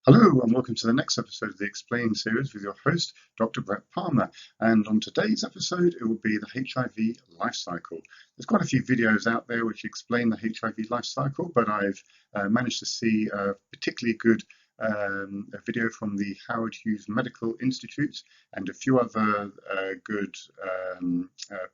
Hello and welcome to the next episode of the Explain series with your host, Dr. Bret Palmer. And on today's episode, it will be the HIV life cycle. There's quite a few videos out there which explain the HIV life cycle, but I've managed to see a particularly good a video from the Howard Hughes Medical Institute and a few other good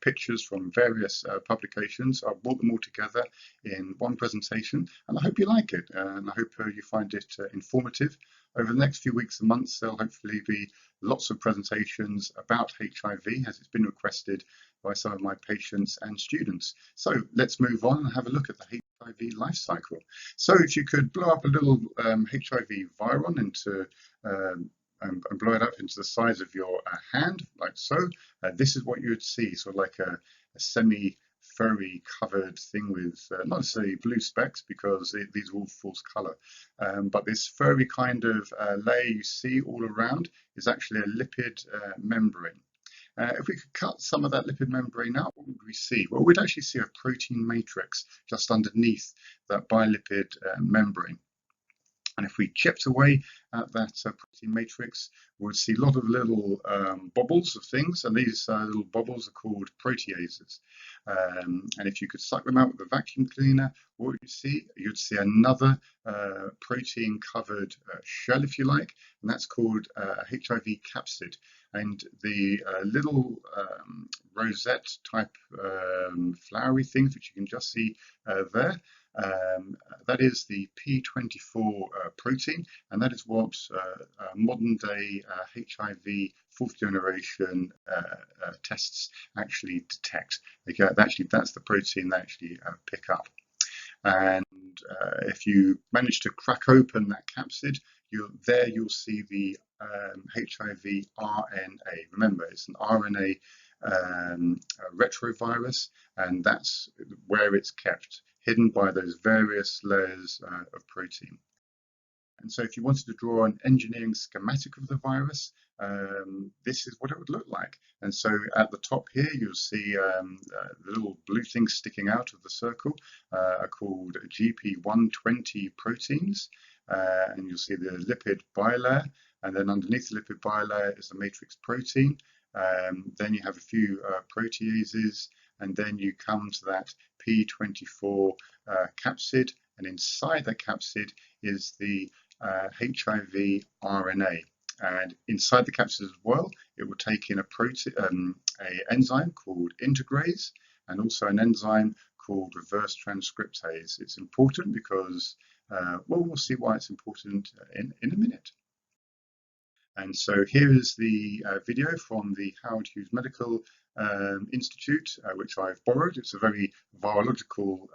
pictures from various publications. I've brought them all together in one presentation, and I hope you like it, and I hope you find it informative. Over the next few weeks and months, there'll hopefully be lots of presentations about HIV as it's been requested by some of my patients and students. So let's move on and have a look at the HIV life cycle. So if you could blow up a little HIV viron into and blow it up into the size of your hand, like so, this is what you would see, sort of like a semi-furry covered thing with not necessarily blue specks because these are all false color, but this furry kind of layer you see all around is actually a lipid membrane. If we could cut some of that lipid membrane out, what would we see? Well, we'd actually see a protein matrix just underneath that bilipid membrane. And if we chipped away at that protein matrix, we'd see a lot of little bubbles of things, and these little bubbles are called proteases. And if you could suck them out with a vacuum cleaner, what would you see? You'd see another protein-covered shell, if you like, and that's called a HIV capsid. And the little rosette-type flowery things, which you can just see there, that is the P24 protein, and that is what modern day HIV fourth generation tests actually detect. That's the protein they actually pick up. And if you manage to crack open that capsid, you'll see the HIV RNA. Remember, it's an RNA retrovirus, and that's where it's kept, hidden by those various layers of protein. And so if you wanted to draw an engineering schematic of the virus, this is what it would look like. And so at the top here, you'll see the little blue things sticking out of the circle are called GP120 proteins. And you'll see the lipid bilayer. And then underneath the lipid bilayer is the matrix protein. Then you have a few proteases, and then you come to that P24 capsid, and inside that capsid is the HIV RNA. And inside the capsid as well, it will take in an enzyme called integrase, and also an enzyme called reverse transcriptase. It's important because, well, we'll see why it's important in a minute. And so here is the video from the Howard Hughes Medical Institute, which I've borrowed. It's a very virological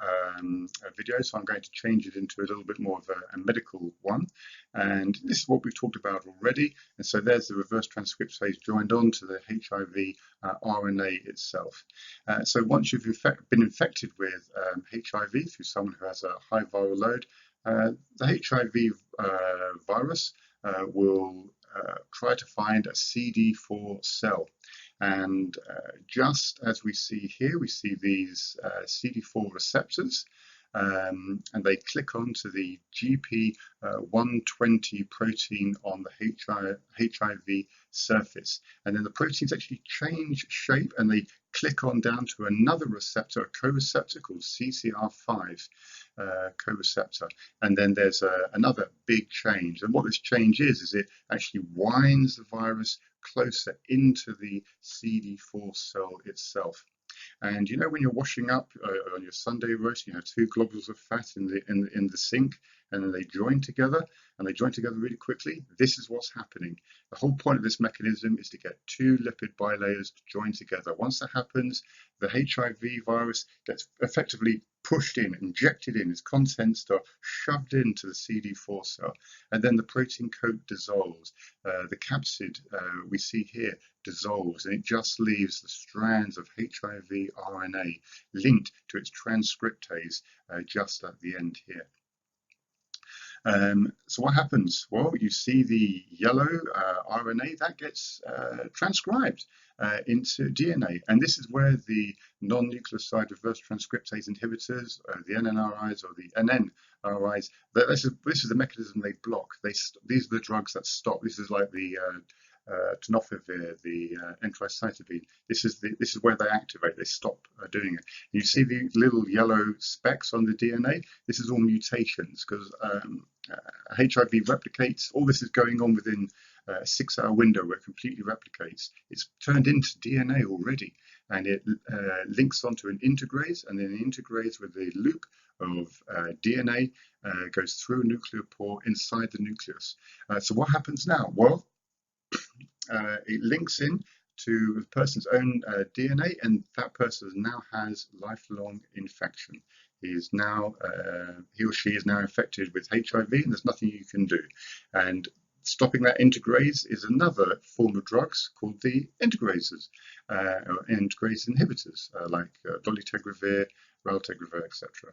video, so I'm going to change it into a little bit more of a medical one. And this is what we've talked about already. And so there's the reverse transcriptase joined on to the HIV RNA itself. So once you've been infected with HIV through someone who has a high viral load, the HIV virus will try to find a CD4 cell. And just as we see here, we see these CD4 receptors, and they click onto the GP120 protein on the HIV surface. And then the proteins actually change shape and they click on down to another receptor, a co-receptor called CCR5 co-receptor. And then there's another big change. And what this change is it actually winds the virus closer into the CD4 cell itself. And you know, when you're washing up on your Sunday roast, you have two globules of fat in the sink, and then they join together, and they join together really quickly. This is what's happening. The whole point of this mechanism is to get two lipid bilayers to join together. Once that happens, the HIV virus gets effectively pushed in, injected in, its contents are shoved into the CD4 cell, and then the protein coat dissolves. The capsid we see here dissolves, and it just leaves the strands of HIV RNA linked to its transcriptase just at the end here. So what happens? Well, you see the yellow RNA that gets transcribed into DNA, and this is where the non-nucleoside reverse transcriptase inhibitors, the NNRIs or the NNRIs, this is the mechanism they block. These are the drugs that stop. This is like the tenofovir, the entericytidine. This is where they activate. They stop doing it. You see the little yellow specks on the DNA. This is all mutations because HIV replicates. All this is going on within a 6-hour window where it completely replicates. It's turned into DNA already, and it links onto an integrase, and then the integrase with a loop of DNA goes through a nuclear pore inside the nucleus. So what happens now? Well, it links in to the person's own DNA, and that person now has lifelong infection. He or she is now infected with HIV, and there's nothing you can do. And stopping that integrase is another form of drugs called the integrases, or integrase inhibitors, like dolutegravir, raltegravir, etc.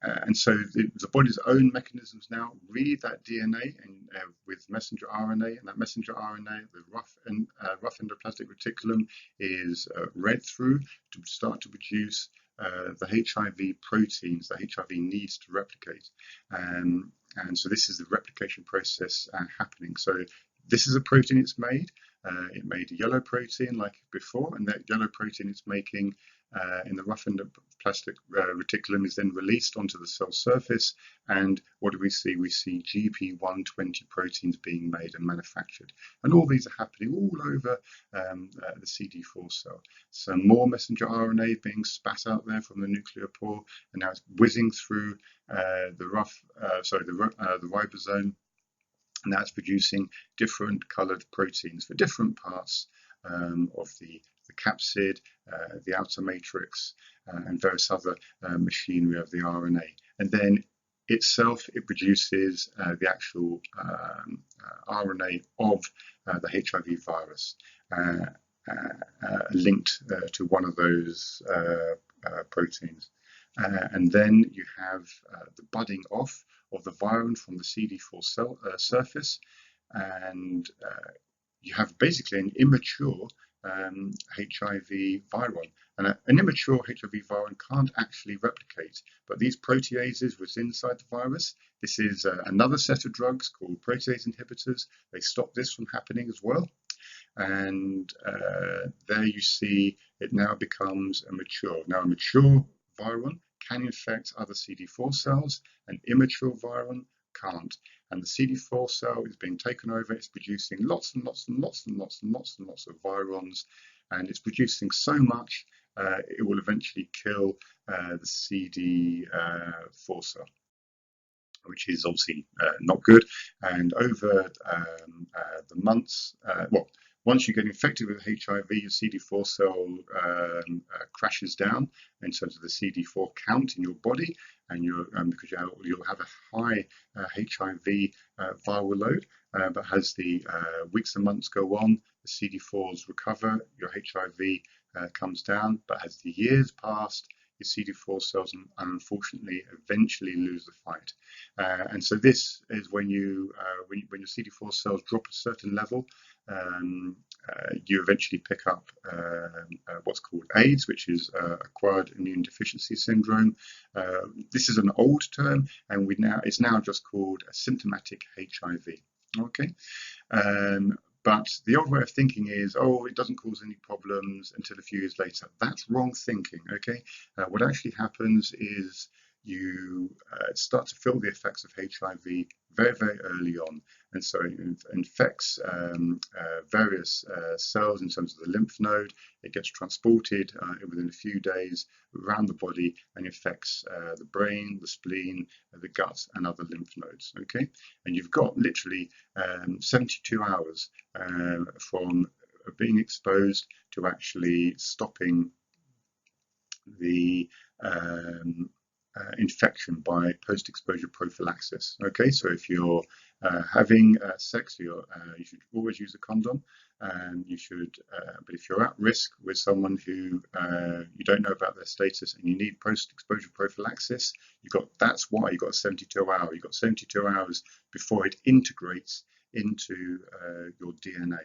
And so the body's own mechanisms now read that DNA and with messenger RNA, and that messenger RNA, the rough endoplasmic reticulum, is read through to start to produce the HIV proteins that HIV needs to replicate. And so this is the replication process happening. So this is a protein it's made. It made a yellow protein like before, and that yellow protein it's making in the rough endoplasmic reticulum is then released onto the cell surface. And what do we see? We see GP120 proteins being made and manufactured. And all these are happening all over the CD4 cell. So more messenger RNA being spat out there from the nuclear pore, and now it's whizzing through the ribosome. And that's producing different coloured proteins for different parts of the capsid, the outer matrix, and various other machinery of the RNA. And then itself, it produces the actual RNA of the HIV virus linked to one of those proteins. And then you have the budding off of the virion from the CD4 cell surface, and you have basically an immature HIV virion. And an immature HIV virion can't actually replicate, but these proteases within inside the virus, this is another set of drugs called protease inhibitors. They stop this from happening as well. And there you see it now becomes a mature. Now a mature virion can infect other CD4 cells, an immature virion can't. And the CD4 cell is being taken over, it's producing lots and lots and lots and lots and lots and lots of virions, and it's producing so much it will eventually kill the CD4 cell, which is obviously not good. And over the months, once you get infected with HIV, your CD4 cell crashes down in terms of the CD4 count in your body, and because you'll have a high HIV viral load. But as the weeks and months go on, the CD4s recover, your HIV comes down. But as the years pass, your CD4 cells unfortunately eventually lose the fight. And so this is when your CD4 cells drop a certain level, you eventually pick up what's called AIDS, which is acquired immune deficiency syndrome. This is an old term, and it's now just called a symptomatic HIV. Okay. But the old way of thinking is, oh, it doesn't cause any problems until a few years later. That's wrong thinking, okay? What actually happens is you start to feel the effects of HIV very, very early on. And so it infects various cells in terms of the lymph node. It gets transported within a few days around the body and infects the brain, the spleen, the gut, and other lymph nodes. Okay, and you've got literally 72 hours from being exposed to actually stopping the infection by post-exposure prophylaxis. Okay, so if you're having sex, you should always use a condom, and you should. But if you're at risk with someone who you don't know about their status and you need post-exposure prophylaxis, that's why you got a 72 hour. You got 72 hours before it integrates into your DNA.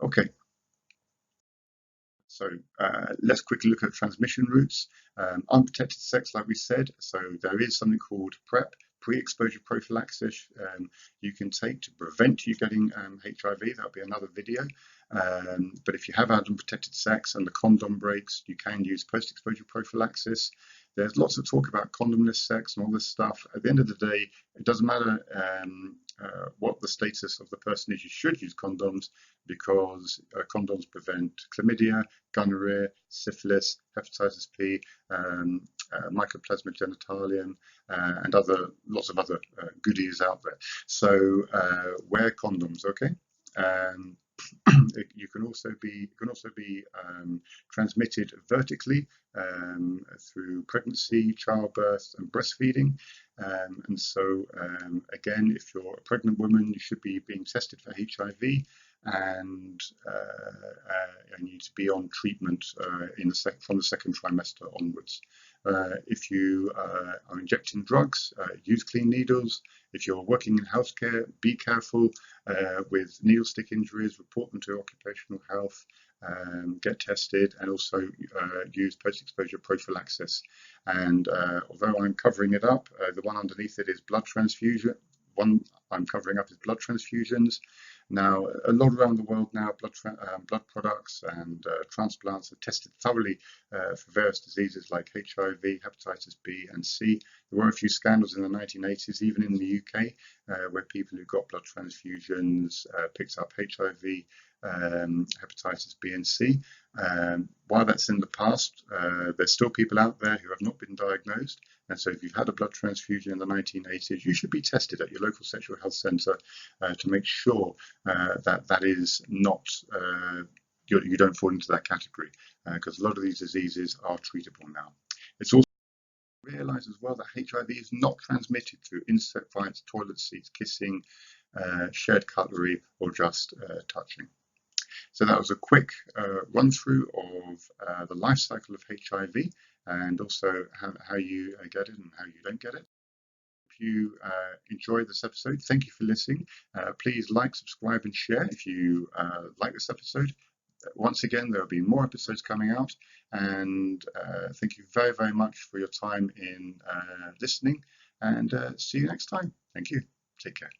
Okay. So let's quickly look at transmission routes. Unprotected sex, like we said, so there is something called PrEP, pre-exposure prophylaxis, you can take to prevent you getting HIV. That'll be another video. But if you have had unprotected sex and the condom breaks, you can use post-exposure prophylaxis. There's lots of talk about condomless sex and all this stuff. At the end of the day, it doesn't matter what the status of the person is. You should use condoms because condoms prevent chlamydia, gonorrhea, syphilis, hepatitis B, mycoplasma genitalium, and lots of other goodies out there. So wear condoms, okay? You can also be transmitted vertically through pregnancy, childbirth, and breastfeeding. And so, again, if you're a pregnant woman, you should be being tested for HIV, and you need to be on treatment from the second trimester onwards. If you are injecting drugs, use clean needles. If you're working in healthcare, be careful with needle stick injuries, report them to occupational health, get tested, and also use post-exposure prophylaxis. And although I'm covering it up, the one underneath it is blood transfusion. One I'm covering up is blood transfusions. Now, a lot around the world now, blood products and transplants are tested thoroughly for various diseases like HIV, hepatitis B and C. There were a few scandals in the 1980s, even in the UK, where people who got blood transfusions picked up HIV, hepatitis B and C. While that's in the past, there's still people out there who have not been diagnosed. And so if you've had a blood transfusion in the 1980s, you should be tested at your local sexual health centre to make sure that is not, you don't fall into that category, because a lot of these diseases are treatable now. It's also realised as well that HIV is not transmitted through insect bites, toilet seats, kissing, shared cutlery, or just touching. So that was a quick run through of the life cycle of HIV, and also how you get it and how you don't get it. If you enjoyed this episode, thank you for listening. Please like, subscribe, and share if you like this episode. Once again, there will be more episodes coming out, and thank you very, very much for your time in listening, and see you next time. Thank you. Take care.